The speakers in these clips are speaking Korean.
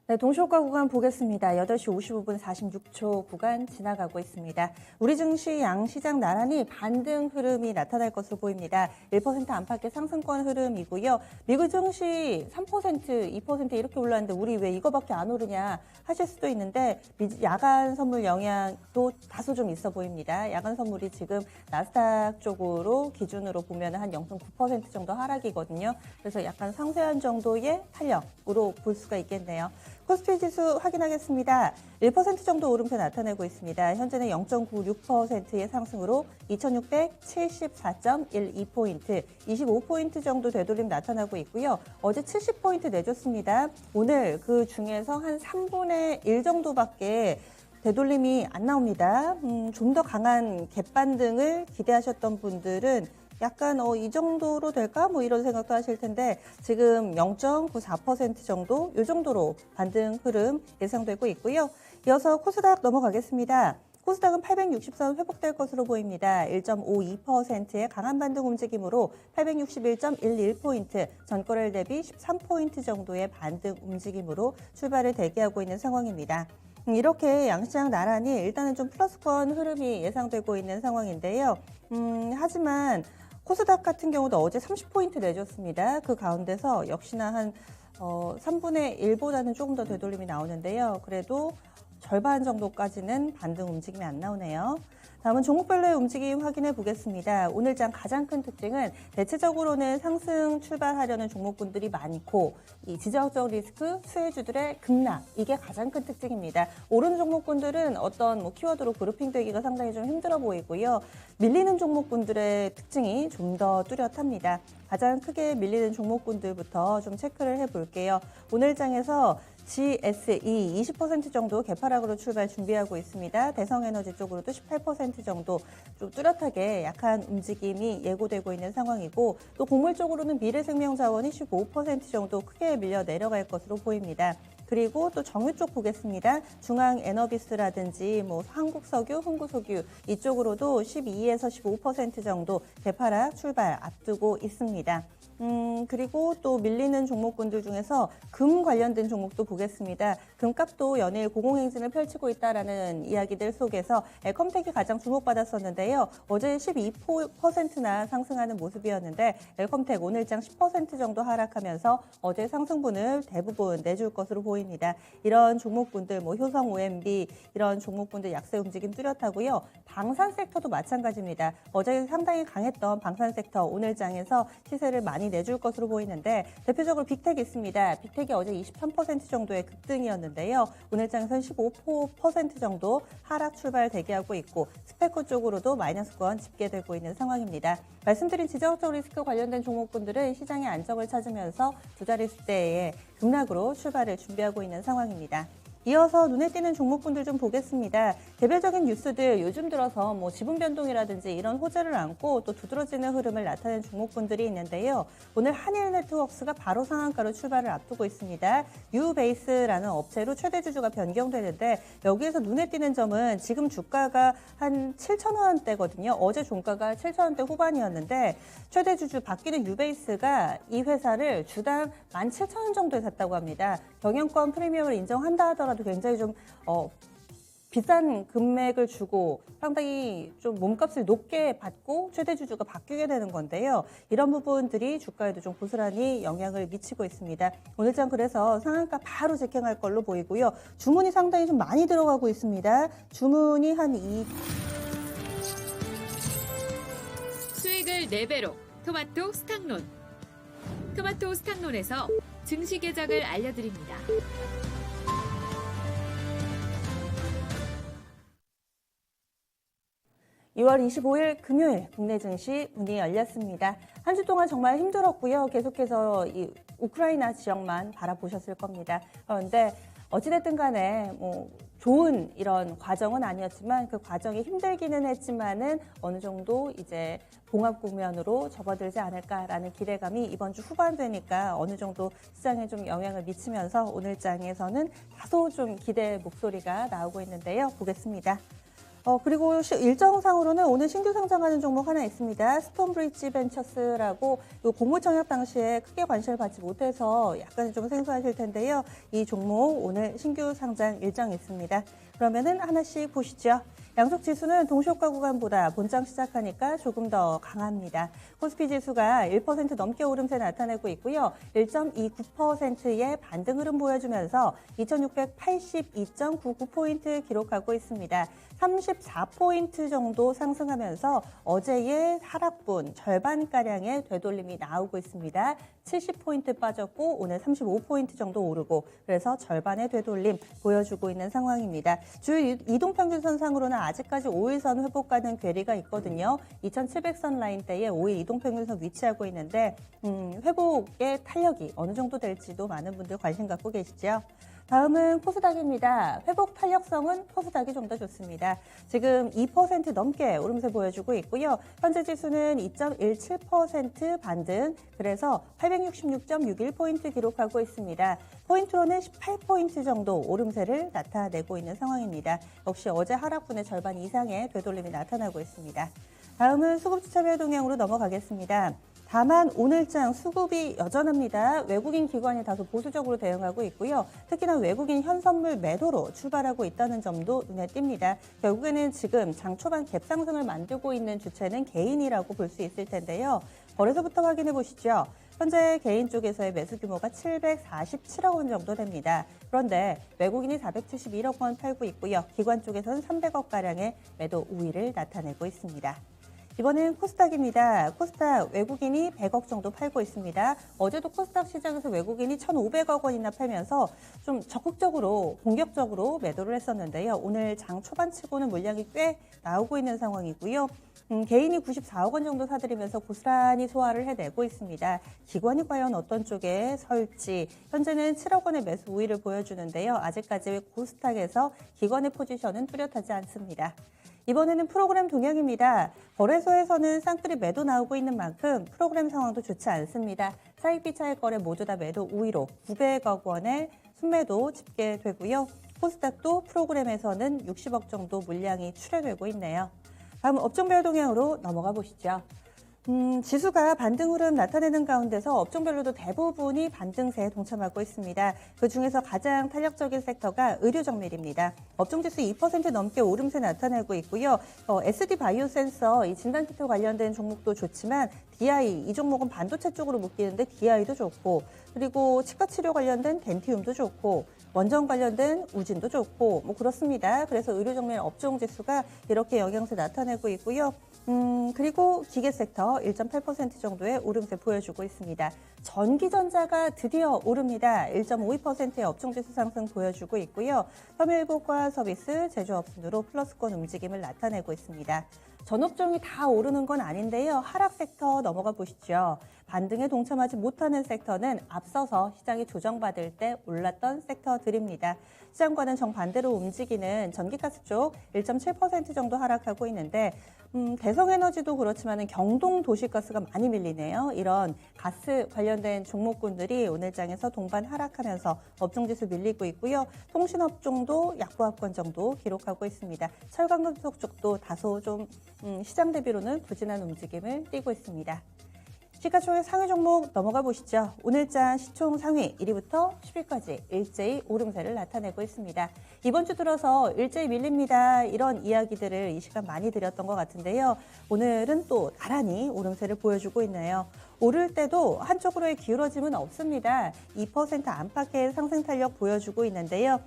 네, 동시효과 구간 보겠습니다. 8시 55분 46초 구간 지나가고 있습니다. 우리 증시 양시장 나란히 반등 흐름이 나타날 것으로 보입니다. 1% 안팎의 상승권 흐름이고요. 미국 증시 3%, 2% 이렇게 올랐는데 우리 왜 이거밖에 안 오르냐 하실 수도 있는데 야간 선물 영향도 다소 좀 있어 보입니다. 야간 선물이 지금 나스닥 쪽으로 기준으로 보면 한 0.9% 정도 하락이거든요. 그래서 약간 상쇄한 정도의 탄력으로 볼 수가 있겠네요. 코스피 지수 확인하겠습니다. 1% 정도 오름세 나타내고 있습니다. 현재는 0.96%의 상승으로 2674.12포인트, 25포인트 정도 되돌림 나타나고 있고요. 어제 70포인트 내줬습니다. 오늘 그 중에서 한 3분의 1 정도밖에 되돌림이 안 나옵니다. 좀 더 강한 갭반등을 기대하셨던 분들은 약간 이 정도로 될까? 뭐 이런 생각도 하실 텐데 지금 0.94% 정도 이 정도로 반등 흐름 예상되고 있고요. 이어서 코스닥 넘어가겠습니다. 코스닥은 860선 회복될 것으로 보입니다. 1.52%의 강한 반등 움직임으로 861.11포인트, 전거래일 대비 13포인트 정도의 반등 움직임으로 출발을 대기하고 있는 상황입니다. 이렇게 양시장 나란히 일단은 좀 플러스권 흐름이 예상되고 있는 상황인데요. 하지만 코스닥 같은 경우도 어제 30포인트 내줬습니다. 그 가운데서 역시나 한 3분의 1보다는 조금 더 되돌림이 나오는데요. 그래도 절반 정도까지는 반등 움직임이 안 나오네요. 다음은 종목별로의 움직임 확인해 보겠습니다. 오늘장 가장 큰 특징은 대체적으로는 상승 출발하려는 종목군들이 많고 이 지정적 리스크 수혜주들의 급락, 이게 가장 큰 특징입니다. 오르는 종목군들은 어떤 키워드로 그룹핑되기가 상당히 좀 힘들어 보이고요. 밀리는 종목군들의 특징이 좀 더 뚜렷합니다. 가장 크게 밀리는 종목군들부터 좀 체크를 해볼게요. 오늘장에서 GSE 20% 정도 개파락으로 출발 준비하고 있습니다. 대성에너지 쪽으로도 18% 정도 좀 뚜렷하게 약한 움직임이 예고되고 있는 상황이고 또 곡물 쪽으로는 미래생명자원이 15% 정도 크게 밀려 내려갈 것으로 보입니다. 그리고 또 정유 쪽 보겠습니다. 중앙에너비스라든지 뭐 한국석유, 흥구석유 이쪽으로도 12에서 15% 정도 개파락 출발 앞두고 있습니다. 그리고 또 밀리는 종목군들 중에서 금 관련된 종목도 보겠습니다. 금값도 연일 고공행진을 펼치고 있다라는 이야기들 속에서 엘컴텍이 가장 주목받았었는데요. 어제 12%나 상승하는 모습이었는데 엘컴텍 오늘장 10% 정도 하락하면서 어제 상승분을 대부분 내줄 것으로 보입니다. 이런 종목군들 뭐 효성 OMB 이런 종목군들 약세 움직임 뚜렷하고요. 방산 섹터도 마찬가지입니다. 어제 상당히 강했던 방산 섹터 오늘장에서 시세를 많이 내줄 것으로 보이는데 대표적으로 빅텍이 있습니다. 빅텍이 어제 23% 정도의 급등이었는데요. 오늘장에서는 15% 정도 하락 출발 대기하고 있고 스페코 쪽으로도 마이너스권 집계되고 있는 상황입니다. 말씀드린 지정적 리스크 관련된 종목군들은 시장의 안정을 찾으면서 두 자릿수대의 급락으로 출발을 준비하고 있는 상황입니다. 이어서 눈에 띄는 종목군들 좀 보겠습니다. 개별적인 뉴스들 요즘 들어서 뭐 지분 변동이라든지 이런 호재를 안고 또 두드러지는 흐름을 나타낸 종목군들이 있는데요. 오늘 한일네트워크스가 바로 상한가로 출발을 앞두고 있습니다. 뉴베이스라는 업체로 최대 주주가 변경되는데 여기에서 눈에 띄는 점은 지금 주가가 한 7,000원대거든요. 어제 종가가 7,000원대 후반이었는데 최대 주주 바뀌는 뉴베이스가 이 회사를 주당 17,000원 정도에 샀다고 합니다. 경영권 프리미엄을 인정한다 하더라도 굉장히 좀 비싼 금액을 주고 상당히 좀 몸값을 높게 받고 최대 주주가 바뀌게 되는 건데요. 이런 부분들이 주가에도 좀 고스란히 영향을 미치고 있습니다. 오늘장 그래서 상한가 바로 직행할 걸로 보이고요. 주문이 상당히 좀 많이 들어가고 있습니다. 주문이 한 수익을 4배로 토마토 스탁론. 토마토 스탁론에서 증시 계정을 알려드립니다. 2월 25일 금요일 국내 증시 문이 열렸습니다. 한 주 동안 정말 힘들었고요. 계속해서 이 우크라이나 지역만 바라보셨을 겁니다. 그런데 어찌됐든 간에 뭐 좋은 이런 과정은 아니었지만 그 과정이 힘들기는 했지만은 어느 정도 이제 봉합 국면으로 접어들지 않을까라는 기대감이 이번 주 후반 되니까 어느 정도 시장에 좀 영향을 미치면서 오늘 장에서는 다소 좀 기대 목소리가 나오고 있는데요. 보겠습니다. 그리고 일정상으로는 오늘 신규 상장하는 종목 하나 있습니다. 스톤브리지 벤처스라고 요 공모 청약 당시에 크게 관심을 받지 못해서 약간 좀 생소하실 텐데요. 이 종목 오늘 신규 상장 일정이 있습니다. 그러면은 하나씩 보시죠. 양속 지수는 동시효과 구간보다 본장 시작하니까 조금 더 강합니다. 코스피 지수가 1% 넘게 오름세 나타내고 있고요. 1.29%의 반등 흐름 보여주면서 2682.99포인트 기록하고 있습니다. 34포인트 정도 상승하면서 어제의 하락분 절반가량의 되돌림이 나오고 있습니다. 70포인트 빠졌고 오늘 35포인트 정도 오르고 그래서 절반의 되돌림 보여주고 있는 상황입니다. 주요 이동평균선상으로는 아직까지 5일선 회복가는 괴리가 있거든요. 2700선 라인대에 5일 이동평균선 위치하고 있는데 회복의 탄력이 어느 정도 될지도 많은 분들 관심 갖고 계시죠. 다음은 코스닥입니다. 회복 탄력성은 코스닥이 좀 더 좋습니다. 지금 2% 넘게 오름세 보여주고 있고요. 현재 지수는 2.17% 반등, 그래서 866.61포인트 기록하고 있습니다. 포인트로는 18포인트 정도 오름세를 나타내고 있는 상황입니다. 역시 어제 하락분의 절반 이상의 되돌림이 나타나고 있습니다. 다음은 수급주 참여 동향으로 넘어가겠습니다. 다만 오늘장 수급이 여전합니다. 외국인 기관이 다소 보수적으로 대응하고 있고요. 특히나 외국인 현선물 매도로 출발하고 있다는 점도 눈에 띕니다. 결국에는 지금 장 초반 갭 상승을 만들고 있는 주체는 개인이라고 볼 수 있을 텐데요. 거래소부터 확인해 보시죠. 현재 개인 쪽에서의 매수 규모가 747억 원 정도 됩니다. 그런데 외국인이 471억 원 팔고 있고요. 기관 쪽에서는 300억가량의 매도 우위를 나타내고 있습니다. 이번엔 코스닥입니다. 코스닥 외국인이 100억 정도 팔고 있습니다. 어제도 코스닥 시장에서 외국인이 1,500억 원이나 팔면서 좀 적극적으로 공격적으로 매도를 했었는데요. 오늘 장 초반치고는 물량이 꽤 나오고 있는 상황이고요. 개인이 94억 원 정도 사들이면서 고스란히 소화를 해내고 있습니다. 기관이 과연 어떤 쪽에 설지, 현재는 7억 원의 매수 우위를 보여주는데요. 아직까지 코스닥에서 기관의 포지션은 뚜렷하지 않습니다. 이번에는 프로그램 동향입니다. 거래소에서는 쌍끌이 매도 나오고 있는 만큼 프로그램 상황도 좋지 않습니다. 차익 비차익 거래 모두 다 매도 우위로 900억 원의 순매도 집계되고요. 코스닥도 프로그램에서는 60억 정도 물량이 출회되고 있네요. 다음 업종별 동향으로 넘어가 보시죠. 지수가 반등 흐름 나타내는 가운데서 업종별로도 대부분이 반등세에 동참하고 있습니다. 그중에서 가장 탄력적인 섹터가 의료정밀입니다. 업종지수 2% 넘게 오름세 나타내고 있고요. SD 바이오 센서, 이 진단키트 관련된 종목도 좋지만 DI, 이 종목은 반도체 쪽으로 묶이는데 DI도 좋고, 그리고 치과치료 관련된 덴티움도 좋고, 원전 관련된 우진도 좋고 뭐 그렇습니다. 그래서 의료정밀 업종지수가 이렇게 영향세 나타내고 있고요. 그리고 기계 섹터 1.8% 정도의 오름세 보여주고 있습니다. 전기전자가 드디어 오릅니다. 1.52%의 업종지수 상승 보여주고 있고요. 섬유일복과 서비스, 제조업 순으로 플러스권 움직임을 나타내고 있습니다. 전 업종이 다 오르는 건 아닌데요. 하락 섹터 넘어가 보시죠. 반등에 동참하지 못하는 섹터는 앞서서 시장이 조정받을 때 올랐던 섹터들입니다. 시장과는 정반대로 움직이는 전기가스 쪽 1.7% 정도 하락하고 있는데 대성에너지도 그렇지만 경동도시가스가 많이 밀리네요. 이런 가스 관련된 종목군들이 오늘 장에서 동반 하락하면서 업종지수 밀리고 있고요. 통신업종도 약보합권 정도 기록하고 있습니다. 철강금속 쪽도 다소 좀 시장 대비로는 부진한 움직임을 띠고 있습니다. 시가총액 상위 종목 넘어가 보시죠. 오늘장 시총 상위 1위부터 10위까지 일제히 오름세를 나타내고 있습니다. 이번 주 들어서 일제히 밀립니다. 이런 이야기들을 이 시간 많이 드렸던 것 같은데요. 오늘은 또 나란히 오름세를 보여주고 있네요. 오를 때도 한쪽으로의 기울어짐은 없습니다. 2% 안팎의 상승 탄력 보여주고 있는데요.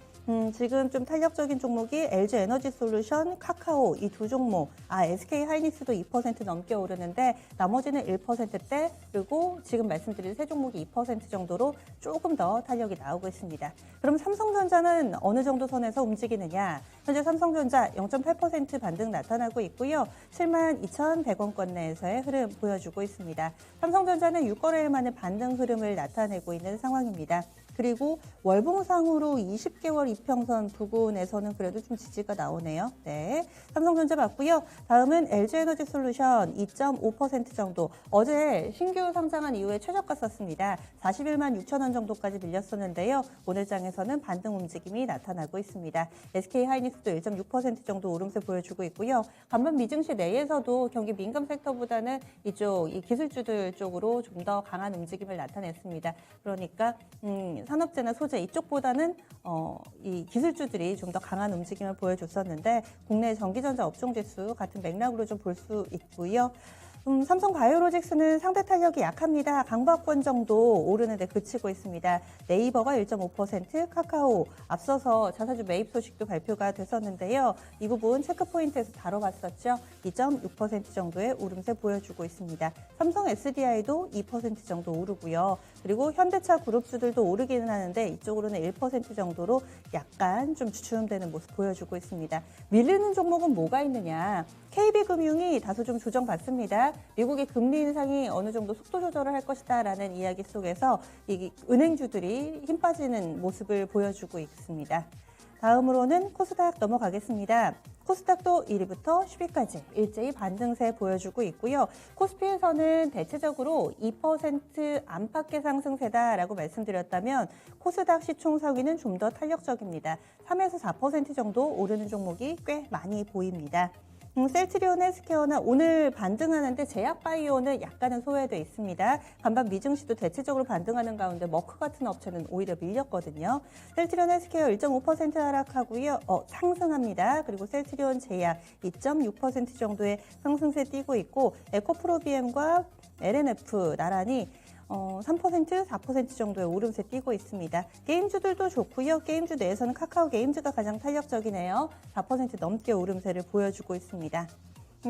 지금 좀 탄력적인 종목이 LG 에너지 솔루션, 카카오 이 두 종목, SK 하이닉스도 2% 넘게 오르는데 나머지는 1%대, 그리고 지금 말씀드린 세 종목이 2% 정도로 조금 더 탄력이 나오고 있습니다. 그럼 삼성전자는 어느 정도 선에서 움직이느냐? 현재 삼성전자 0.8% 반등 나타나고 있고요. 72,100원권 내에서의 흐름 보여주고 있습니다. 삼성전자는 6거래일 만에 반등 흐름을 나타내고 있는 상황입니다. 그리고 월봉상으로 20개월 이평선 부근에서는 그래도 좀 지지가 나오네요. 네, 삼성전자 봤고요. 다음은 LG에너지솔루션 2.5% 정도. 어제 신규 상장한 이후에 최저가 썼습니다. 41만 6천 원 정도까지 밀렸었는데요. 오늘 장에서는 반등 움직임이 나타나고 있습니다. SK하이닉스도 1.6% 정도 오름세 보여주고 있고요. 반면 미증시 내에서도 경기 민감 섹터보다는 이쪽 이 기술주들 쪽으로 좀 더 강한 움직임을 나타냈습니다. 그러니까 산업재나 소재 이쪽보다는 이 기술주들이 좀 더 강한 움직임을 보여줬었는데 국내 전기전자 업종지수 같은 맥락으로 좀 볼 수 있고요. 삼성바이오로직스는 상대 탄력이 약합니다. 강박권 정도 오르는데 그치고 있습니다. 네이버가 1.5%, 카카오 앞서서 자사주 매입 소식도 발표가 됐었는데요. 이 부분 체크포인트에서 다뤄봤었죠. 2.6% 정도의 오름세 보여주고 있습니다. 삼성 SDI도 2% 정도 오르고요. 그리고 현대차 그룹주들도 오르기는 하는데 이쪽으로는 1% 정도로 약간 좀 주춤되는 모습 보여주고 있습니다. 밀리는 종목은 뭐가 있느냐? KB금융이 다소 좀 조정받습니다. 미국의 금리 인상이 어느 정도 속도 조절을 할 것이다라는 이야기 속에서 이 은행주들이 힘 빠지는 모습을 보여주고 있습니다. 다음으로는 코스닥 넘어가겠습니다. 코스닥도 1위부터 10위까지 일제히 반등세 보여주고 있고요. 코스피에서는 대체적으로 2% 안팎의 상승세다라고 말씀드렸다면 코스닥 시총 상위는 좀 더 탄력적입니다. 3에서 4% 정도 오르는 종목이 꽤 많이 보입니다. 셀트리온 헬스케어나 오늘 반등하는데 제약바이오는 약간은 소외돼 있습니다. 반반 미증시도 대체적으로 반등하는 가운데 머크 같은 업체는 오히려 밀렸거든요. 셀트리온 헬스케어 1.5% 하락하고요. 상승합니다. 그리고 셀트리온 제약 2.6% 정도의 상승세 띄고 있고 에코프로비엠과 LNF 나란히 3%, 4% 정도의 오름세 띄고 있습니다. 게임주들도 좋고요. 게임주 내에서는 카카오 게임즈가 가장 탄력적이네요. 4% 넘게 오름세를 보여주고 있습니다.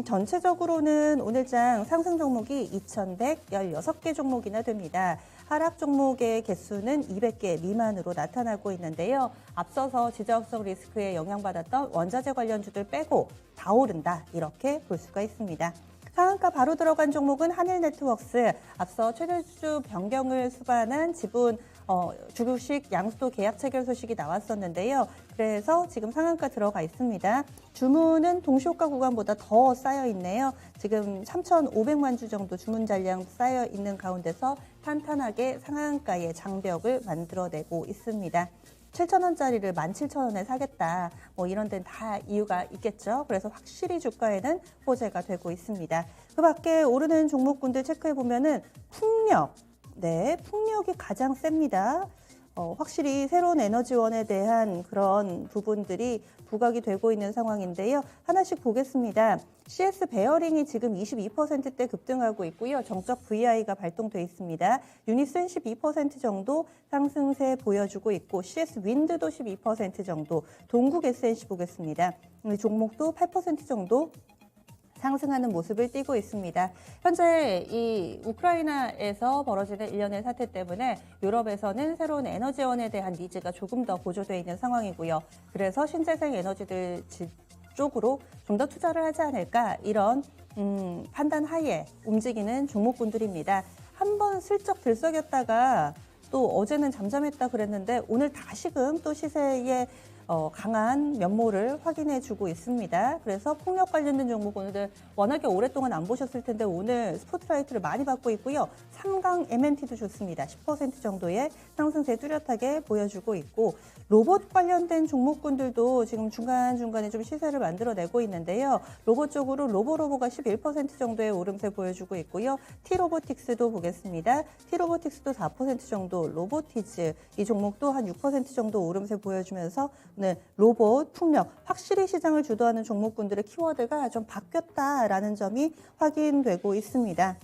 전체적으로는 오늘장 상승 종목이 2,116개 종목이나 됩니다. 하락 종목의 개수는 200개 미만으로 나타나고 있는데요. 앞서서 지정성 리스크에 영향받았던 원자재 관련주들 빼고 다 오른다 이렇게 볼 수가 있습니다. 상한가 바로 들어간 종목은 한일네트웍스, 앞서 최대주 변경을 수반한 지분 주식 양수도 계약 체결 소식이 나왔었는데요. 그래서 지금 상한가 들어가 있습니다. 주문은 동시효과 구간보다 더 쌓여 있네요. 지금 3,500만 주 정도 주문 잔량 쌓여 있는 가운데서 탄탄하게 상한가의 장벽을 만들어내고 있습니다. 7,000원짜리를 17,000원에 사겠다. 뭐 이런 데는 다 이유가 있겠죠. 그래서 확실히 주가에는 호재가 되고 있습니다. 그 밖에 오르는 종목군들 체크해 보면은 풍력. 네, 풍력이 가장 셉니다. 확실히 새로운 에너지원에 대한 그런 부분들이 부각이 되고 있는 상황인데요. 하나씩 보겠습니다. CS 베어링이 지금 22%대 급등하고 있고요. 정적 VI가 발동돼 있습니다. 유니슨 12% 정도 상승세 보여주고 있고 CS 윈드도 12% 정도, 동국 SNC 보겠습니다. 이 종목도 8% 정도 상승하는 모습을 띠고 있습니다. 현재 이 우크라이나에서 벌어지는 일련의 사태 때문에 유럽에서는 새로운 에너지원에 대한 니즈가 조금 더 고조되어 있는 상황이고요. 그래서 신재생 에너지들 쪽으로 좀 더 투자를 하지 않을까 이런 판단 하에 움직이는 종목군들입니다. 한번 슬쩍 들썩였다가 또 어제는 잠잠했다 그랬는데 오늘 다시금 또 시세에 강한 면모를 확인해주고 있습니다. 그래서 폭력 관련된 종목군들 워낙에 오랫동안 안 보셨을 텐데 오늘 스포트라이트를 많이 받고 있고요. 3강 MNT도 좋습니다. 10% 정도의 상승세 뚜렷하게 보여주고 있고 로봇 관련된 종목군들도 지금 중간중간에 좀 시세를 만들어내고 있는데요. 로봇 쪽으로 로보로보가 11% 정도의 오름세 보여주고 있고요. T로보틱스도 보겠습니다. T로보틱스도 4% 정도, 로보티즈 이 종목도 한 6% 정도 오름세 보여주면서 오늘 로봇, 풍력, 확실히 시장을 주도하는 종목군들의 키워드가 좀 바뀌었다라는 점이 확인되고 있습니다.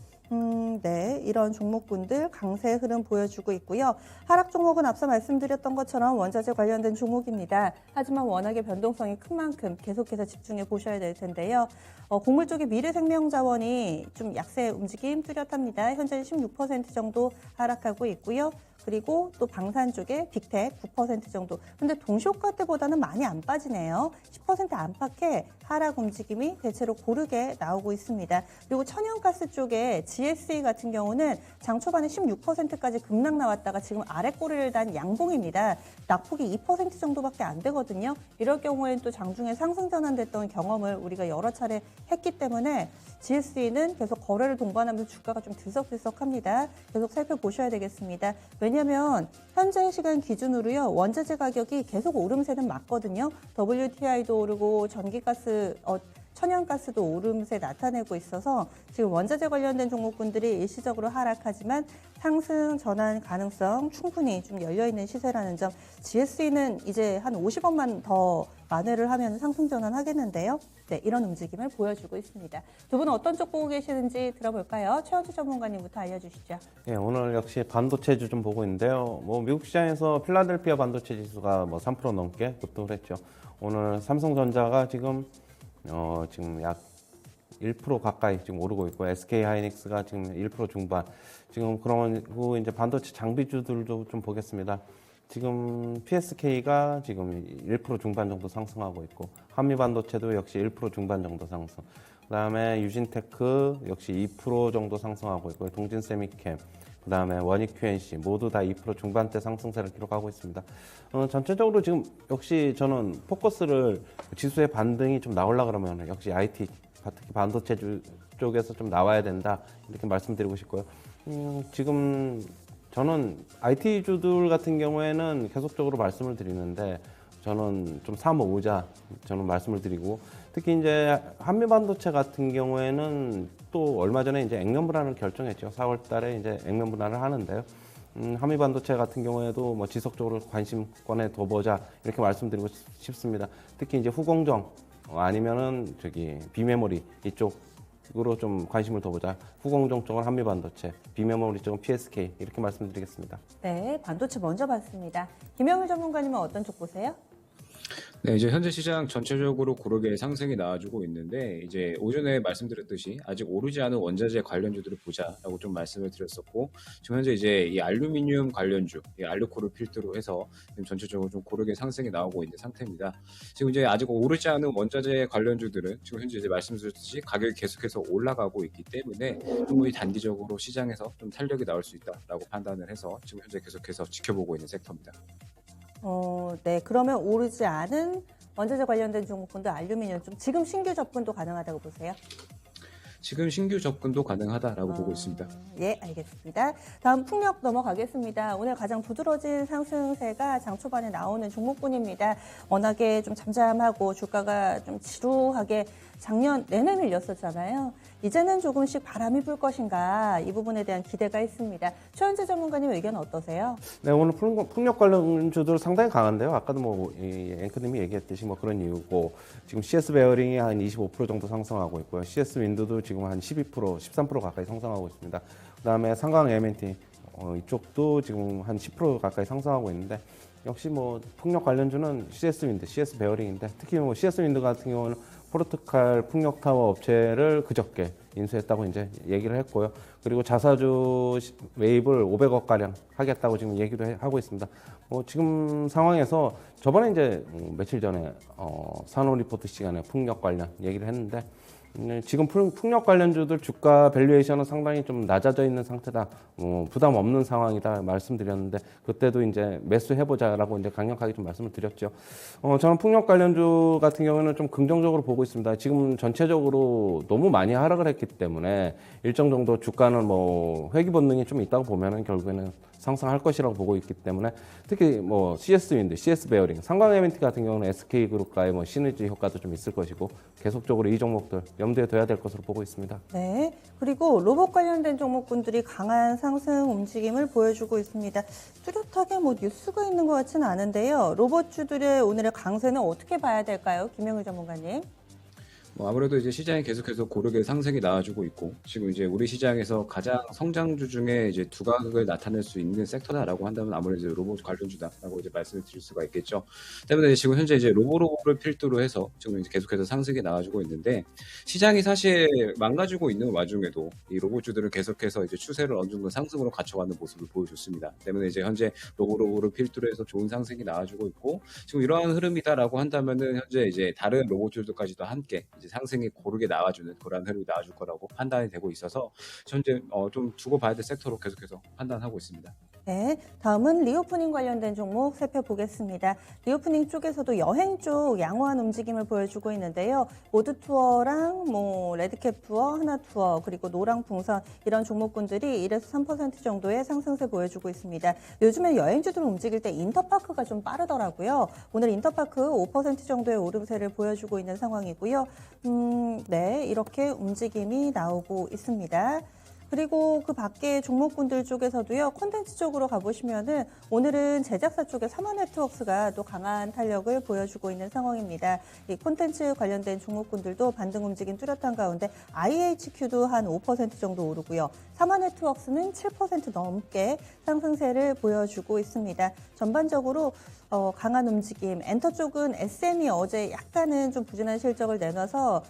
네, 이런 종목군들 강세 흐름 보여주고 있고요. 하락 종목은 앞서 말씀드렸던 것처럼 원자재 관련된 종목입니다. 하지만 워낙에 변동성이 큰 만큼 계속해서 집중해 보셔야 될 텐데요. 곡물 쪽의 미래생명자원이 좀 약세 움직임 뚜렷합니다. 현재 16% 정도 하락하고 있고요. 그리고 또 방산 쪽에 빅텍 9% 정도. 근데 동시효과 때보다는 많이 안 빠지네요. 10% 안팎의 하락 움직임이 대체로 고르게 나오고 있습니다. 그리고 천연가스 쪽에 GSE 같은 경우는 장 초반에 16%까지 급락 나왔다가 지금 아래 꼬리를 단 양봉입니다. 낙폭이 2% 정도밖에 안 되거든요. 이럴 경우에는 또 장중에 상승 전환됐던 경험을 우리가 여러 차례 했기 때문에 GSE는 계속 거래를 동반하면서 주가가 좀 들썩들썩합니다. 계속 살펴보셔야 되겠습니다. 왜냐하면 현재 시간 기준으로요, 원자재 가격이 계속 오름세는 맞거든요. WTI도 오르고 전기가스, 천연가스도 오름세 나타내고 있어서 지금 원자재 관련된 종목군들이 일시적으로 하락하지만 상승 전환 가능성 충분히 좀 열려있는 시세라는 점. GSE는 이제 한 50원만 더 만회를 하면 상승 전환하겠는데요. 네, 이런 움직임을 보여주고 있습니다. 두 분은 어떤 쪽 보고 계시는지 들어볼까요? 최원주 전문가님부터 알려주시죠. 네, 오늘 역시 반도체주 좀 보고 있는데요. 미국 시장에서 필라델피아 반도체 지수가 3% 넘게 급등을 했죠. 오늘 삼성전자가 지금 약 1% 가까이 지금 오르고 있고, SK 하이닉스가 지금 1% 중반. 지금 그리고 이제 반도체 장비주들도 좀 보겠습니다. 지금 PSK가 지금 1% 중반 정도 상승하고 있고, 한미반도체도 역시 1% 중반 정도 상승. 그다음에 유진테크 역시 2% 정도 상승하고 있고, 동진세미캠, 그다음에 원익 QNC 모두 다 2% 중반대 상승세를 기록하고 있습니다. 전체적으로 지금 역시 저는 포커스를 지수의 반등이 좀 나오려 그러면 역시 IT, 특히 반도체 쪽에서 좀 나와야 된다, 이렇게 말씀드리고 싶고요. 지금 저는 IT주들 같은 경우에는 계속적으로 말씀을 드리는데, 저는 좀 사모으자 저는 말씀을 드리고, 특히 이제 한미반도체 같은 경우에는 또 얼마 전에 이제 액면 분할을 결정했죠. 4월 달에 이제 액면 분할을 하는데요. 한미반도체 같은 경우에도 지속적으로 관심권에 둬보자, 이렇게 말씀드리고 싶습니다. 특히 이제 후공정 아니면은 비메모리 이쪽으로 좀 관심을 둬보자. 후공정 쪽은 한미반도체, 비메모리 쪽은 PSK, 이렇게 말씀드리겠습니다. 네, 반도체 먼저 봤습니다. 김영일 전문가님은 어떤 쪽 보세요? 네, 이제 현재 시장 전체적으로 고르게 상승이 나와주고 있는데, 이제 오전에 말씀드렸듯이 아직 오르지 않은 원자재 관련주들을 보자라고 좀 말씀을 드렸었고, 지금 현재 이제 이 알루미늄 관련주, 이 알루코를 필두로 해서 지금 전체적으로 좀 고르게 상승이 나오고 있는 상태입니다. 지금 이제 아직 오르지 않은 원자재 관련주들은 지금 현재 이제 말씀드렸듯이 가격이 계속해서 올라가고 있기 때문에 충분히 단기적으로 시장에서 좀 탄력이 나올 수 있다라고 판단을 해서 지금 현재 계속해서 지켜보고 있는 섹터입니다. 네, 그러면 오르지 않은 원자재 관련된 종목군도 알루미늄 좀 지금 신규 접근도 가능하다고 보세요? 지금 신규 접근도 가능하다라고 보고 있습니다. 예, 알겠습니다. 다음 풍력 넘어가겠습니다. 오늘 가장 두드러진 상승세가 장 초반에 나오는 종목군입니다. 워낙에 좀 잠잠하고 주가가 좀 지루하게 작년 내내 밀렸었잖아요. 이제는 조금씩 바람이 불 것인가, 이 부분에 대한 기대가 있습니다. 최원재 전문가님 의견 어떠세요? 네, 오늘 풍력 관련주들 상당히 강한데요. 아까도 앵커님이 얘기했듯이 그런 이유고, 지금 CS 베어링이 한 25% 정도 상승하고 있고요. CS 윈드도 지금 한 12%, 13% 가까이 상승하고 있습니다. 그다음에 상강 M&T 이쪽도 지금 한 10% 가까이 상승하고 있는데, 역시 풍력 관련주는 CS 윈드, CS 베어링인데, 특히 CS 윈드 같은 경우는 포르투갈 풍력 타워 업체를 그저께 인수했다고 이제 얘기를 했고요. 그리고 자사주 매입을 500억 가량 하겠다고 지금 얘기도 하고 있습니다. 지금 상황에서 저번에 이제 며칠 전에 산호 리포트 시간에 풍력 관련 얘기를 했는데, 지금 풍력 관련주들 주가 밸류에이션은 상당히 좀 낮아져 있는 상태다, 부담 없는 상황이다 말씀드렸는데, 그때도 이제 매수해보자라고 이제 강력하게 좀 말씀을 드렸죠. 저는 풍력 관련주 같은 경우는 좀 긍정적으로 보고 있습니다. 지금 전체적으로 너무 많이 하락을 했기 때문에 일정 정도 주가는 회귀 본능이 좀 있다고 보면은 결국에는 상승할 것이라고 보고 있기 때문에, 특히 CS 윈드, CS 베어링, 상강 M&T 같은 경우는 SK 그룹과의 시너지 효과도 좀 있을 것이고, 계속적으로 이 종목들 염두에 둬야 될 것으로 보고 있습니다. 네, 그리고 로봇 관련된 종목군들이 강한 상승 움직임을 보여주고 있습니다. 뚜렷하게 뉴스가 있는 것 같지는 않은데요. 로봇주들의 오늘의 강세는 어떻게 봐야 될까요? 김영일 전문가님. 뭐 아무래도 이제 시장이 계속해서 고르게 상승이 나와주고 있고, 지금 이제 우리 시장에서 가장 성장주 중에 이제 두각을 나타낼 수 있는 섹터다라고 한다면 아무래도 이제 로봇 관련주다라고 이제 말씀을 드릴 수가 있겠죠. 때문에 지금 현재 이제 로보를 필두로 해서 지금 이제 계속해서 상승이 나와주고 있는데, 시장이 사실 망가지고 있는 와중에도 이 로봇주들은 계속해서 이제 추세를 어느 정도 상승으로 갖춰가는 모습을 보여줬습니다. 때문에 이제 현재 로보를 필두로 해서 좋은 상승이 나와주고 있고, 지금 이러한 흐름이다라고 한다면은 현재 이제 다른 로봇들까지도 함께 이제 상승이 고르게 나와주는 그런 흐름이 나와줄 거라고 판단이 되고 있어서 현재 좀 두고 봐야 될 섹터로 계속해서 판단하고 있습니다. 네, 다음은 리오프닝 관련된 종목 살펴보겠습니다. 리오프닝 쪽에서도 여행 쪽 양호한 움직임을 보여주고 있는데요. 모드 투어랑 레드캡 투어, 하나 투어, 그리고 노랑 풍선 이런 종목군들이 1에서 3% 정도의 상승세 보여주고 있습니다. 요즘에 여행주들 움직일 때 인터파크가 좀 빠르더라고요. 오늘 인터파크 5% 정도의 오름세를 보여주고 있는 상황이고요. 네, 이렇게 움직임이 나오고 있습니다. 그리고 그 밖에 종목군들 쪽에서도요, 콘텐츠 쪽으로 가보시면은 오늘은 제작사 쪽에 삼화네트워크가 또 강한 탄력을 보여주고 있는 상황입니다. 이 콘텐츠 관련된 종목군들도 반등 움직임 뚜렷한 가운데 IHQ도 한 5% 정도 오르고요. 삼화네트워크는 7% 넘게 상승세를 보여주고 있습니다. 전반적으로 강한 움직임, 엔터 쪽은 SM이 어제 약간은 좀 부진한 실적을 내놔서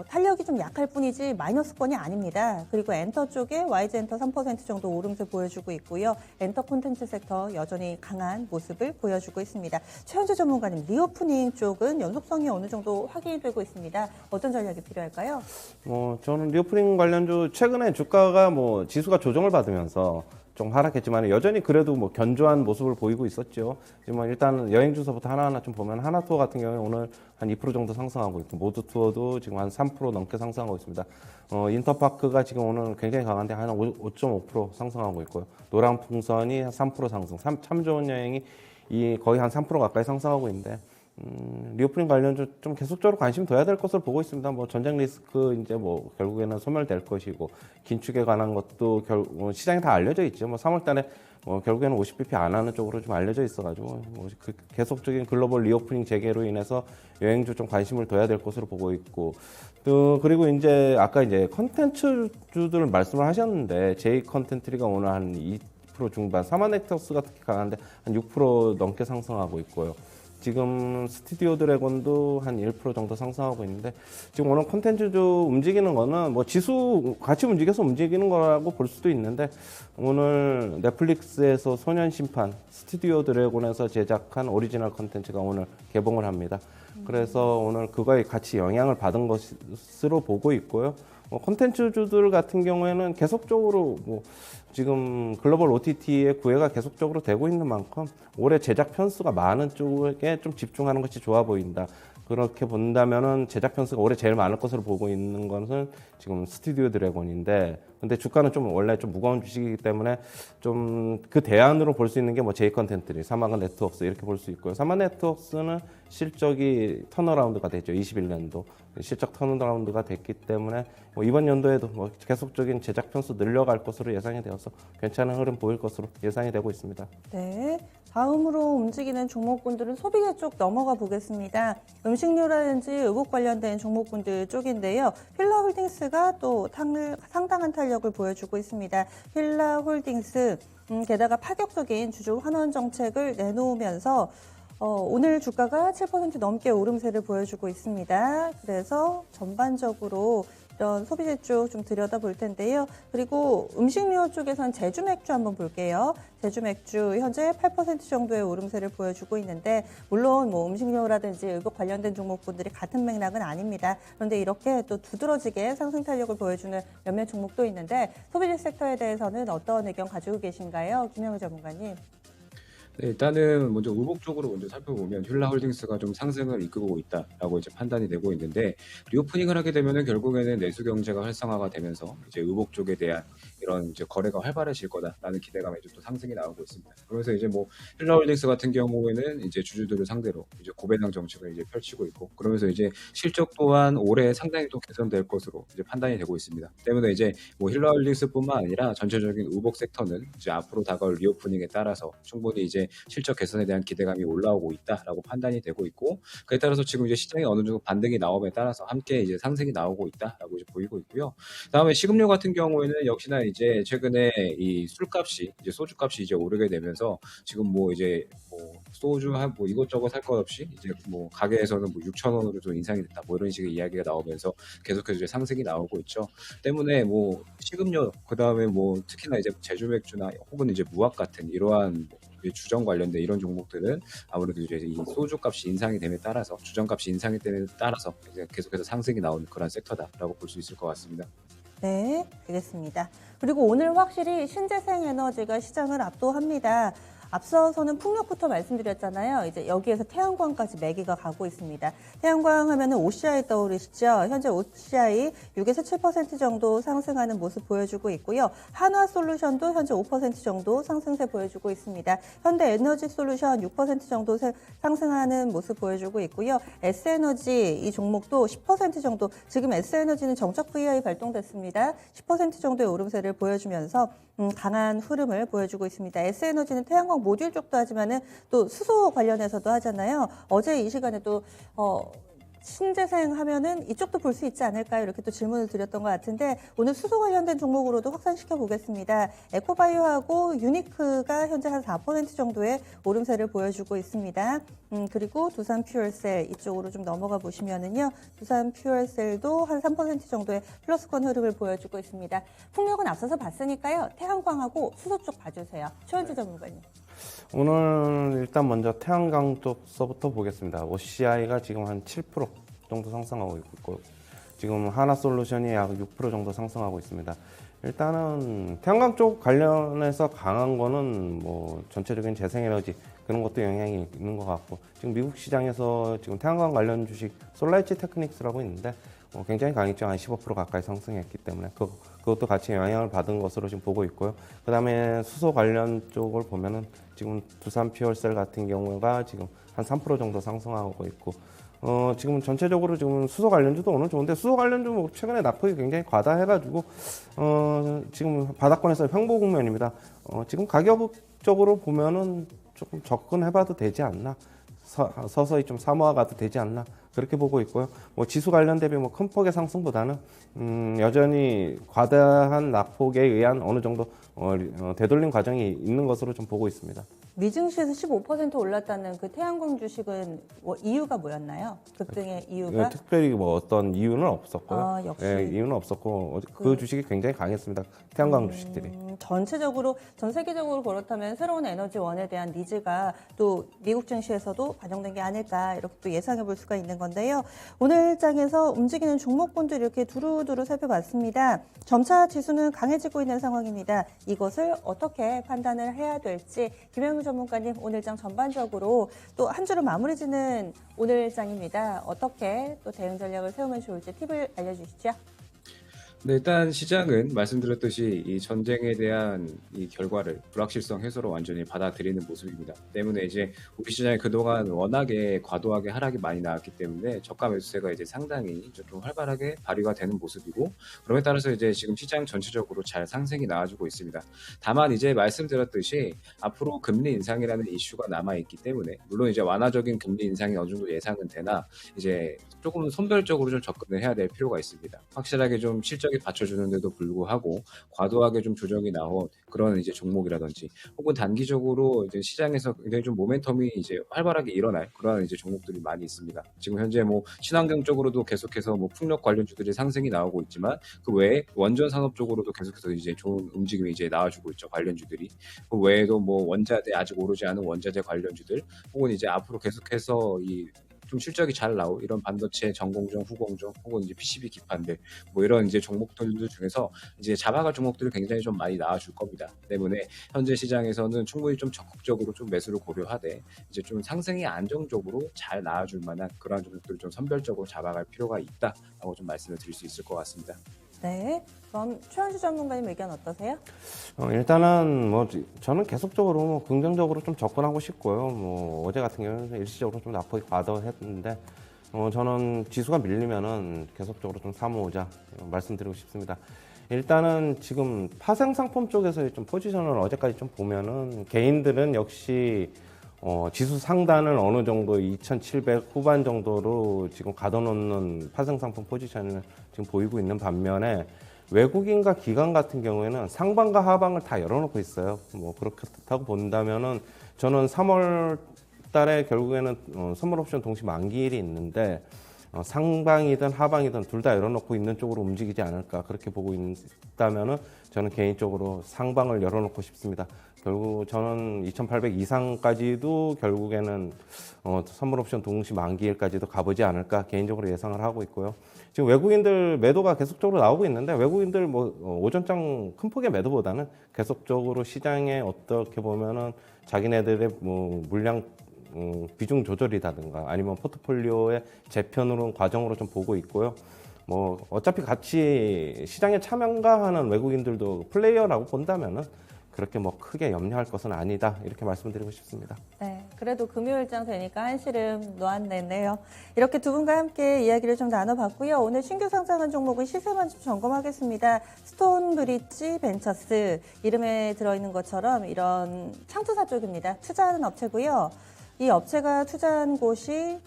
탄력이 좀 약할 뿐이지 마이너스권이 아닙니다. 그리고 엔터 쪽에 YG엔터 3% 정도 오름세 보여주고 있고요. 엔터 콘텐츠 섹터 여전히 강한 모습을 보여주고 있습니다. 최현재 전문가님, 리오프닝 쪽은 연속성이 어느 정도 확인이 되고 있습니다. 어떤 전략이 필요할까요? 저는 리오프닝 관련주 최근에 주가가 지수가 조정을 받으면서 좀 하락했지만 여전히 그래도 견조한 모습을 보이고 있었죠. 하지만 일단 여행 주소부터 하나하나 좀 보면 하나 투어 같은 경우에 오늘 한 2% 정도 상승하고 있고, 모드 투어도 지금 한 3% 넘게 상승하고 있습니다. 인터파크가 지금 오늘 굉장히 강한데 한 5.5% 상승하고 있고요. 노랑풍선이 한 3% 상승, 참 좋은 여행이 거의 한 3% 가까이 상승하고 있는데, 리오프닝 관련주 좀 계속적으로 관심 둬야 될 것으로 보고 있습니다. 전쟁 리스크 이제 결국에는 소멸될 것이고, 긴축에 관한 것도 시장에 다 알려져 있죠. 3월달에 결국에는 50bp 안 하는 쪽으로 좀 알려져 있어가지고 계속적인 글로벌 리오프닝 재개로 인해서 여행주 좀 관심을 둬야 될 것으로 보고 있고, 또 그리고 이제 아까 이제 컨텐츠주들 말씀을 하셨는데 J 컨텐트리가 오늘 한 2% 중반, 사마넥터스가 특히 강한데 한 6% 넘게 상승하고 있고요. 지금 스튜디오 드래곤도 한 1% 정도 상승하고 있는데, 지금 오늘 콘텐츠주 움직이는 거는 지수 같이 움직여서 움직이는 거라고 볼 수도 있는데, 오늘 넷플릭스에서 소년 심판, 스튜디오 드래곤에서 제작한 오리지널 콘텐츠가 오늘 개봉을 합니다. 그래서 오늘 그거에 같이 영향을 받은 것으로 보고 있고요. 콘텐츠주들 같은 경우에는 계속적으로 지금 글로벌 OTT의 구애가 계속적으로 되고 있는 만큼 올해 제작 편수가 많은 쪽에 좀 집중하는 것이 좋아 보인다. 그렇게 본다면은 제작 편수가 올해 제일 많을 것으로 보고 있는 것은 지금 스튜디오 드래곤인데, 근데 주가는 좀 원래 좀 무거운 주식이기 때문에 좀 그 대안으로 볼 수 있는 게 J 컨텐트리, 사마가 네트워크스 이렇게 볼 수 있고요. 사마 네트워크스는 실적이 턴어라운드가 됐죠. 21년도 실적 턴어라운드가 됐기 때문에 이번 연도에도 계속적인 제작 편수 늘려갈 것으로 예상이 되어서 괜찮은 흐름 보일 것으로 예상이 되고 있습니다. 네. 다음으로 움직이는 종목군들은 소비재 쪽 넘어가 보겠습니다. 음식료라든지 의복 관련된 종목군들 쪽인데요. 힐라홀딩스가 또 상당한 탄력을 보여주고 있습니다. 힐라홀딩스, 게다가 파격적인 주주 환원 정책을 내놓으면서 오늘 주가가 7% 넘게 오름세를 보여주고 있습니다. 그래서 전반적으로 이런 소비재 쪽 좀 들여다볼 텐데요. 그리고 음식료 쪽에선 제주 맥주 한번 볼게요. 제주 맥주 현재 8% 정도의 오름세를 보여주고 있는데, 물론 음식료라든지 의복 관련된 종목군들이 같은 맥락은 아닙니다. 그런데 이렇게 또 두드러지게 상승 탄력을 보여주는 몇몇 종목도 있는데, 소비재 섹터에 대해서는 어떤 의견 가지고 계신가요? 김영우 전문가님. 네, 일단은 먼저 의복 쪽으로 먼저 살펴보면 힐라홀딩스가 좀 상승을 이끌고 있다라고 이제 판단이 되고 있는데, 리오프닝을 하게 되면은 결국에는 내수 경제가 활성화가 되면서 이제 의복 쪽에 대한 이런 이제 거래가 활발해질 거다라는 기대감에 또 상승이 나오고 있습니다. 그래서 이제 힐라홀딩스 같은 경우에는 이제 주주들을 상대로 이제 고배당 정책을 이제 펼치고 있고, 그러면서 이제 실적 또한 올해 상당히 또 개선될 것으로 이제 판단이 되고 있습니다. 때문에 이제 힐라홀딩스뿐만 아니라 전체적인 의복 섹터는 이제 앞으로 다가올 리오프닝에 따라서 충분히 이제 이제 실적 개선에 대한 기대감이 올라오고 있다라고 판단이 되고 있고, 그에 따라서 지금 이제 시장에 어느 정도 반등이 나옴에 따라서 함께 이제 상승이 나오고 있다라고 이제 보이고 있고요. 그다음에 식음료 같은 경우에는 역시나 이제 최근에 이 술값이 이제 소주값이 이제 오르게 되면서 지금 뭐 이제 뭐 소주 한 뭐 이것저것 살 것 없이 이제 뭐 가게에서는 뭐 6천 원으로 좀 인상이 됐다 뭐 이런 식의 이야기가 나오면서 계속해서 이제 상승이 나오고 있죠. 때문에 뭐 식음료 그다음에 뭐 특히나 이제 제조 맥주나 혹은 이제 무학 같은 이러한 뭐 주정 관련된 이런 종목들은 아무래도 이제 이 소주값이 인상이 됨에 따라서 주정값이 인상이 됨에 따라서 이제 계속해서 상승이 나오는 그런 섹터다라고 볼 수 있을 것 같습니다. 네, 알겠습니다. 그리고 오늘 확실히 신재생 에너지가 시장을 압도합니다. 앞서서는 풍력부터 말씀드렸잖아요. 이제 여기에서 태양광까지 매기가 가고 있습니다. 태양광 하면은 OCI 떠오르시죠? 현재 OCI 6에서 7% 정도 상승하는 모습 보여주고 있고요. 한화솔루션도 현재 5% 정도 상승세 보여주고 있습니다. 현대에너지솔루션 6% 정도 상승하는 모습 보여주고 있고요. S에너지 이 종목도 10% 정도, 지금 S에너지는 정적 VI 발동됐습니다. 10% 정도의 오름세를 보여주면서 강한 흐름을 보여주고 있습니다. S에너지는 태양광 모듈 쪽도 하지만은 또 수소 관련해서도 하잖아요. 어제 이 시간에 또 신재생 하면은 이쪽도 볼 수 있지 않을까요? 이렇게 또 질문을 드렸던 것 같은데 오늘 수소 관련된 종목으로도 확산시켜 보겠습니다. 에코바이오하고 유니크가 현재 한 4% 정도의 오름세를 보여주고 있습니다. 그리고 두산 퓨얼셀 이쪽으로 좀 넘어가 보시면은요. 두산 퓨얼셀도 한 3% 정도의 플러스권 흐름을 보여주고 있습니다. 풍력은 앞서서 봤으니까요. 태양광하고 수소 쪽 봐주세요. 최원주 전문가님. 오늘 일단 먼저 태양광 쪽서부터 보겠습니다. OCI가 지금 한 7% 정도 상승하고 있고 지금 하나솔루션이 약 6% 정도 상승하고 있습니다. 일단은 태양광 쪽 관련해서 강한 거는 뭐 전체적인 재생에너지 그런 것도 영향이 있는 것 같고 지금 미국 시장에서 지금 태양광 관련 주식 솔라이치 테크닉스라고 있는데 굉장히 강했죠. 한 15% 가까이 상승했기 때문에 그것도 같이 영향을 받은 것으로 지금 보고 있고요. 그 다음에 수소 관련 쪽을 보면은 지금 두산 퓨얼셀 같은 경우가 지금 한 3% 정도 상승하고 있고 지금 전체적으로 지금 수소 관련주도 오늘 좋은데 수소 관련주 뭐 최근에 낙폭이 굉장히 과다해가지고 지금 바닥권에서 횡보 국면입니다. 지금 가격적으로 보면은 조금 접근해봐도 되지 않나 서서히 좀 사모아가도 되지 않나 그렇게 보고 있고요. 뭐 지수 관련 대비 뭐 큰 폭의 상승보다는 여전히 과다한 낙폭에 의한 어느 정도 되돌림 과정이 있는 것으로 좀 보고 있습니다. 미증시에서 15% 올랐다는 그 태양광 주식은 이유가 뭐였나요? 급등의 이유가? 특별히 뭐 어떤 이유는 없었고요. 역시. 이유는 없었고 그 주식이 굉장히 강했습니다. 태양광 주식들이. 전체적으로 전 세계적으로 그렇다면 새로운 에너지원에 대한 니즈가 또 미국 증시에서도 반영된 게 아닐까 이렇게 또 예상해 볼 수가 있는 건데요. 오늘 장에서 움직이는 종목군들 이렇게 두루두루 살펴봤습니다. 점차 지수는 강해지고 있는 상황입니다. 이것을 어떻게 판단을 해야 될지 김영우 전문가님 오늘 장 전반적으로 또 한 주로 마무리 짓는 오늘 장입니다. 어떻게 또 대응 전략을 세우면 좋을지 팁을 알려주시죠. 네, 일단 시장은 말씀드렸듯이 이 전쟁에 대한 이 결과를 불확실성 해소로 완전히 받아들이는 모습입니다. 때문에 이제 우리 시장이 그동안 워낙에 과도하게 하락이 많이 나왔기 때문에 저가 매수세가 이제 상당히 좀 활발하게 발휘가 되는 모습이고 그럼에 따라서 이제 지금 시장 전체적으로 잘 상승이 나와주고 있습니다. 다만 이제 말씀드렸듯이 앞으로 금리 인상이라는 이슈가 남아있기 때문에 물론 이제 완화적인 금리 인상이 어느 정도 예상은 되나 이제 조금 선별적으로 좀 접근을 해야 될 필요가 있습니다. 확실하게 좀 실적이 받쳐주는데도 불구하고 과도하게 좀 조정이 나온 그런 이제 종목이라든지 혹은 단기적으로 이제 시장에서 굉장히 좀 모멘텀이 이제 활발하게 일어날 그런 이제 종목들이 많이 있습니다. 지금 현재 뭐 친환경 쪽으로도 계속해서 뭐 풍력 관련주들이 상승이 나오고 있지만 그 외에 원전 산업 쪽으로도 계속해서 이제 좋은 움직임이 이제 나와주고 있죠. 관련주들이. 그 외에도 뭐 원자재 아직 오르지 않은 원자재 관련주들 혹은 이제 앞으로 계속해서 이 좀 실적이 잘 나올 이런 반도체 전공정, 후공정 혹은 이제 PCB 기판들 뭐 이런 이제 종목들 중에서 이제 잡아갈 종목들이 굉장히 좀 많이 나와줄 겁니다. 때문에 현재 시장에서는 충분히 좀 적극적으로 좀 매수를 고려하되 이제 좀 상승이 안정적으로 잘 나와줄 만한 그런 종목들을 좀 선별적으로 잡아갈 필요가 있다라고 좀 말씀을 드릴 수 있을 것 같습니다. 네, 그럼 최원주 전문가님 의견 어떠세요? 일단은 뭐 저는 계속적으로 뭐 긍정적으로 좀 접근하고 싶고요. 뭐 어제 같은 경우는 일시적으로 좀 낙폭이 과도했는데 저는 지수가 밀리면은 계속적으로 좀 사모으자 말씀드리고 싶습니다. 일단은 지금 파생 상품 쪽에서의 좀 포지션을 어제까지 좀 보면은 개인들은 역시 지수 상단을 어느 정도 2,700 후반 정도로 지금 가둬놓는 파생 상품 포지션을 지금 보이고 있는 반면에 외국인과 기관 같은 경우에는 상방과 하방을 다 열어놓고 있어요. 뭐 그렇다고 본다면은 저는 3월 달에 결국에는 선물 옵션 동시 만기일이 있는데 상방이든 하방이든 둘 다 열어놓고 있는 쪽으로 움직이지 않을까 그렇게 보고 있다면은 저는 개인적으로 상방을 열어놓고 싶습니다. 결국 저는 2,800 이상까지도 결국에는 선물 옵션 동시 만기일까지도 가보지 않을까 개인적으로 예상을 하고 있고요. 지금 외국인들 매도가 계속적으로 나오고 있는데 외국인들 오전장 큰 폭의 매도보다는 계속적으로 시장에 어떻게 보면은 자기네들의 물량 비중 조절이라든가 아니면 포트폴리오의 재편으로 과정으로 좀 보고 있고요. 어차피 같이 시장에 참가하는 외국인들도 플레이어라고 본다면은 그렇게 크게 염려할 것은 아니다 이렇게 말씀드리고 싶습니다. 네, 그래도 금요일장 되니까 한시름 놓았네요. 이렇게 두 분과 함께 이야기를 좀 나눠봤고요. 오늘 신규 상장한 종목은 시세만 좀 점검하겠습니다. 스톤브릿지 벤처스 이름에 들어있는 것처럼 이런 창투사 쪽입니다. 투자하는 업체고요. 이 업체가 투자한 곳이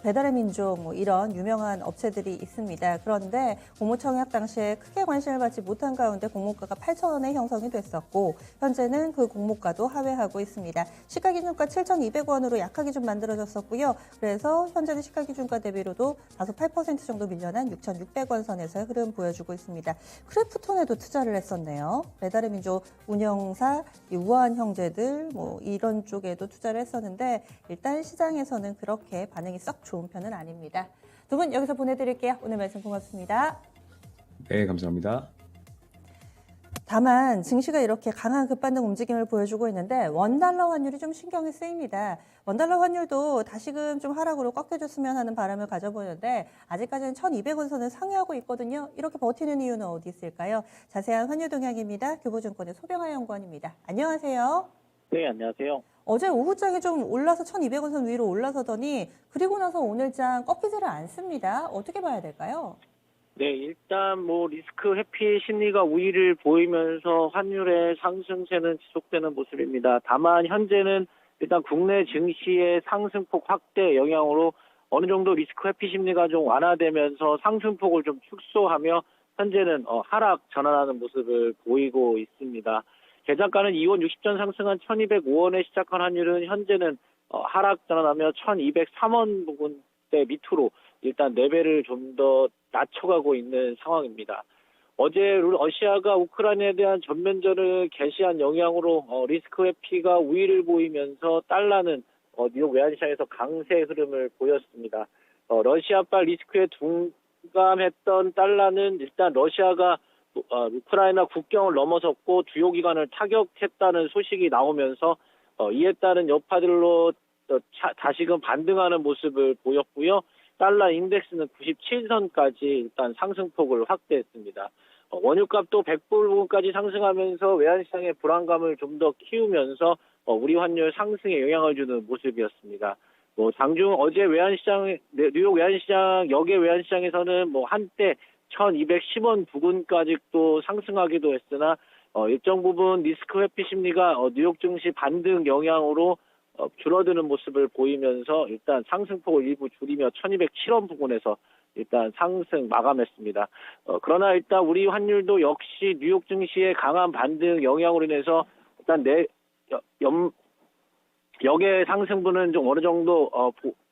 배달의 민족 이런 유명한 업체들이 있습니다. 그런데 공모청약 당시에 크게 관심을 받지 못한 가운데 공모가가 8,000원에 형성이 됐었고 현재는 그 공모가도 하회하고 있습니다. 시가기준가 7,200원으로 약하게 좀 만들어졌었고요. 그래서 현재는 시가기준가 대비로도 다소 8% 정도 밀려난 6,600원 선에서의 흐름 보여주고 있습니다. 크래프톤에도 투자를 했었네요. 배달의 민족 운영사 우한 형제들 이런 쪽에도 투자를 했었는데 일단 시장에서는 그렇게 반응이 썩 좋은 편은 아닙니다. 두 분 여기서 보내드릴게요. 오늘 말씀 고맙습니다. 네, 감사합니다. 다만 증시가 이렇게 강한 급반등 움직임을 보여주고 있는데 원달러 환율이 좀 신경이 쓰입니다. 원달러 환율도 다시금 좀 하락으로 꺾여줬으면 하는 바람을 가져보는데 아직까지는 1,200원 선을 상회하고 있거든요. 이렇게 버티는 이유는 어디 있을까요? 자세한 환율 동향입니다. 교보증권의 소병하 연구원입니다. 안녕하세요. 네, 안녕하세요. 어제 오후장에 좀 올라서 1,200원 선 위로 올라서더니 그리고 나서 오늘장 꺾이지를 않습니다. 어떻게 봐야 될까요? 네, 일단 리스크 회피 심리가 우위를 보이면서 환율의 상승세는 지속되는 모습입니다. 다만 현재는 일단 국내 증시의 상승폭 확대 영향으로 어느 정도 리스크 회피 심리가 좀 완화되면서 상승폭을 좀 축소하며 현재는 하락 전환하는 모습을 보이고 있습니다. 계장가는 2원 60전 상승한 1,205원에 시작한 환율은 현재는 하락 전환하며 1,203원 부근대 밑으로 일단 레벨을 좀 더 낮춰가고 있는 상황입니다. 어제 러시아가 우크라이나에 대한 전면전을 개시한 영향으로 리스크 회피가 우위를 보이면서 달러는 뉴욕 외환시장에서 강세 흐름을 보였습니다. 러시아발 리스크에 둔감했던 달러는 일단 러시아가 우크라이나 국경을 넘어섰고 주요 기관을 타격했다는 소식이 나오면서 이에 따른 여파들로 다시금 반등하는 모습을 보였고요. 달러 인덱스는 97선까지 일단 상승폭을 확대했습니다. 원유값도 100불 부근까지 상승하면서 외환시장의 불안감을 좀 더 키우면서 우리 환율 상승에 영향을 주는 모습이었습니다. 장중 어제 뉴욕 외환시장 역의 외환시장에서는 한때 1,210원 부근까지 또 상승하기도 했으나 일정 부분 리스크 회피 심리가 뉴욕 증시 반등 영향으로 줄어드는 모습을 보이면서 일단 상승폭을 일부 줄이며 1,207원 부근에서 일단 상승 마감했습니다. 그러나 일단 우리 환율도 역시 뉴욕 증시의 강한 반등 영향으로 인해서 일단 역의 상승분은 좀 어느 정도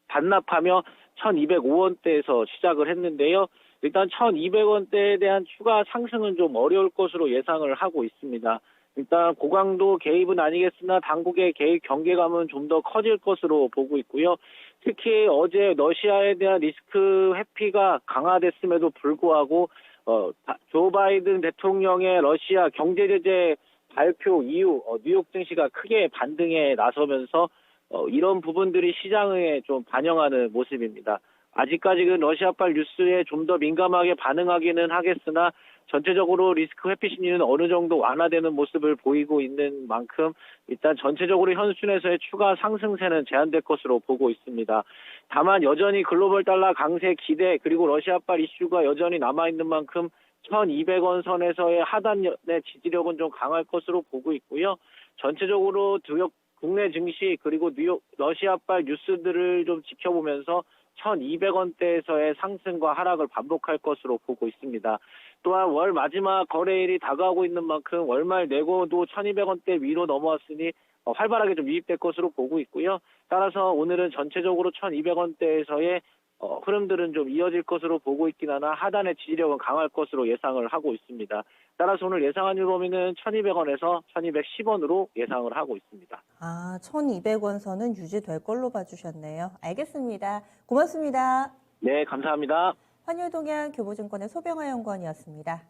반납하며 1,205원대에서 시작을 했는데요. 일단 1,200원대에 대한 추가 상승은 좀 어려울 것으로 예상을 하고 있습니다. 일단 고강도 개입은 아니겠으나 당국의 개입 경계감은 좀 더 커질 것으로 보고 있고요. 특히 어제 러시아에 대한 리스크 회피가 강화됐음에도 불구하고 조 바이든 대통령의 러시아 경제 제재 발표 이후 뉴욕 증시가 크게 반등에 나서면서 이런 부분들이 시장에 좀 반영하는 모습입니다. 아직까지는 러시아발 뉴스에 좀 더 민감하게 반응하기는 하겠으나 전체적으로 리스크 회피 심리는 어느 정도 완화되는 모습을 보이고 있는 만큼 일단 전체적으로 현순에서의 추가 상승세는 제한될 것으로 보고 있습니다. 다만 여전히 글로벌 달러 강세 기대 그리고 러시아발 이슈가 여전히 남아있는 만큼 1200원 선에서의 하단의 지지력은 좀 강할 것으로 보고 있고요. 전체적으로 국내 증시 그리고 뉴욕 러시아발 뉴스들을 좀 지켜보면서 1200원대에서의 상승과 하락을 반복할 것으로 보고 있습니다. 또한 월 마지막 거래일이 다가오고 있는 만큼 월말 내고도 1200원대 위로 넘어왔으니 활발하게 좀 유입될 것으로 보고 있고요. 따라서 오늘은 전체적으로 1200원대에서의 흐름들은 좀 이어질 것으로 보고 있긴 하나 하단의 지지력은 강할 것으로 예상을 하고 있습니다. 따라서 오늘 예상한 유로미는 1200원에서 1210원으로 예상을 하고 있습니다. 1200원 선은 유지될 걸로 봐주셨네요. 알겠습니다. 고맙습니다. 네, 감사합니다. 환율동향 교보증권의 소병화 연구원이었습니다.